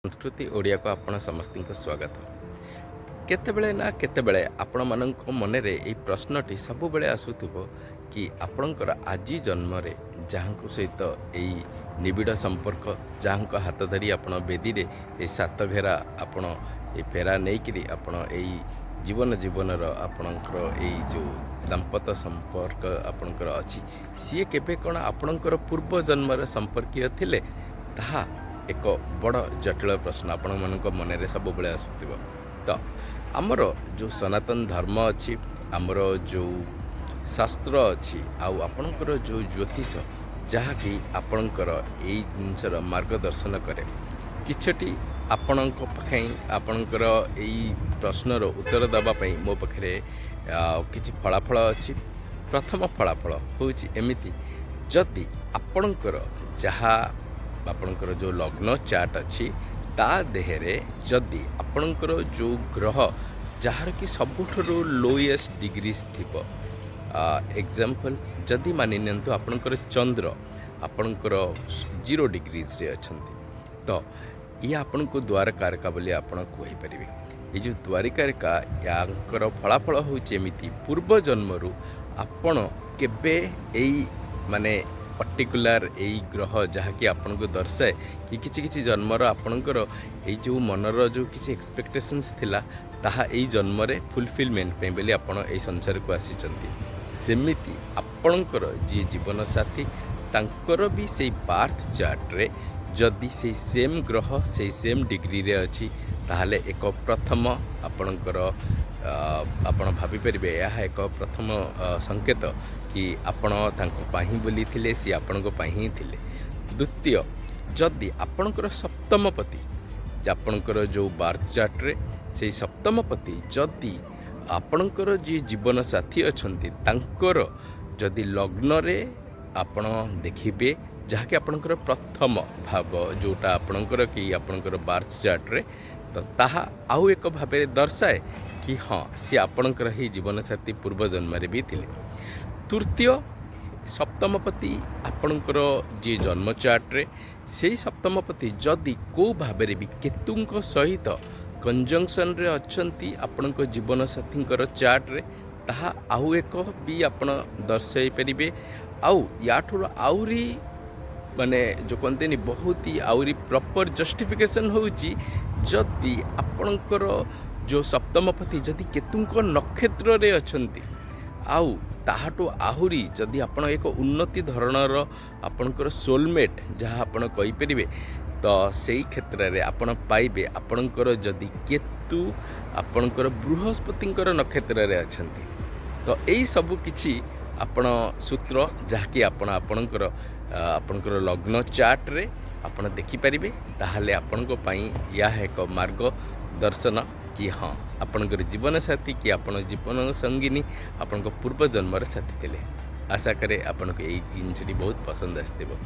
संस्कृति ओडिया को आपण समस्त स्वागत। केतेबेले ना केतेबेले आपण मानक मनरे ए प्रश्नटी सबुबेले आसुथिबो कि आपणकर आजी जन्म रे जहाँको सहित एई निबिड़ संपर्क जहाँको हाथ धरी आपण बेदी रे ए सात घेरा आपण ए फेरा नेइकिरी आपण एई जीवन जीवनर आपणकर एई जो दाम्पत्य संपर्क आपणकर अछि सी केबे कोन आपणकर पूर्व जन्मर संपर्कीय थिले ताहा एक बड़ जटिल प्रश्न आपण मानक मनरे सब बेले आसुथिबो। तो आमर जो सनातन धर्म अच्छी आमर जो शास्त्र अच्छी आउ आपणकर जो ज्योतिष जहाँकि आपणकर एई जिनसर मार्गदर्शन करे किछटी आपणक पाखे आपणकर एई प्रश्नर उत्तर दबा पई मो पाखरे किछि फलाफल अच्छी। प्रथम फलाफल होउछि एमिति जदि आपणकर जहाँ आपणकर जो लग्न चार्ट अच्छी ता देहरे जदि आपणकर जो ग्रह जार कि सबुठु लोएस्ट डिग्रीज थिबो एग्जांपल जदि मानि नियंतु आपणकर चंद्र आपणकर 0 डिग्रीज रे अछंती तो ये आपनको द्वारकारका बोली आपण कहि परिबे। ये जो द्वारिकारका यांकर फलाफल होउछि एमिति पूर्व जन्मरु आपण केबे एई माने पर्टिकुलर एई ग्रह जहाँकि आपन को दर्शाए कि किछि किछि जन्मर आपणकर एई जो मनर जो किछि एक्सपेक्टेशंस थिला ताहा एई जन्म रे फुलफिलमेंट पे बेली आपण एई संसार को आसीचंती। सेमिति आपणकर जे जीवन साथी तांकर भी सेई बार्थ चार्ट रे जदि सेई सेम ग्रह सेई सेम डिग्री रे अछि ताहाले एक प्रथम आपणकर आपण भाभी परिबे यह एक प्रथम संकेत कि आपण तांको पाही बोली थिले सी आपण को पाही थिले। द्वितीय जदि आपणकर सप्तम पति आपणकर जो बार्थ चार्ट रे से सप्तम पति जदि आपणकर जी जीवन साथी अछंती तांकर जदि लग्न रे आपण देखिबे जहाँकि आपणकर प्रथम भाव जोटा आपणकर कि आपणकर बार्थ चार्ट रे तो ताहा आउ एक भाव दर्शाए कि हाँ सी आपणकर ही जीवन साथी पूर्व जन्म भी थिले। तृतीय सप्तमपति आपणकर जी जन्म चार्ट रे से सप्तमपति जदि को भाव भी केतुंक सहित कंजंक्शन रे अछंती आपणक जीवन साथींकर चार्ट रे ताहा आउ एक भी आपण दर्शाई परिबे। आउ याठुर आउरी माने जो कहते बहुत ही आउरी प्रॉपर जस्टिफिकेशन होउची जदि आपणकर जो सप्तमपति जदि केतुंक नक्षत्र रे अछंती आउ ताहाटो आहुरी जदि आपण एक उन्नति धरणर आपणकर सोलमेट जहाँ आपण कहि परिबे तो सेई क्षेत्र रे आपण पाइबे आपणकर जदि केतु आपणकर बृहस्पतिंकर नक्षत्र रे अछंती तो एई सब किछि आपण सूत्र जहाँकि आपणकर आपणकर लग्न चार्ट रे आपण देखि परिबे ताहाले आपणको पई या एक मार्ग दर्शन कि हाँ आपणकर जीवन साथी कि आपण जीवन संगिनी आपणको पूर्व जन्मर साथी थिले। आशा करे आपणको एई जिनिसटी बहुत पसंद आस्थिबो।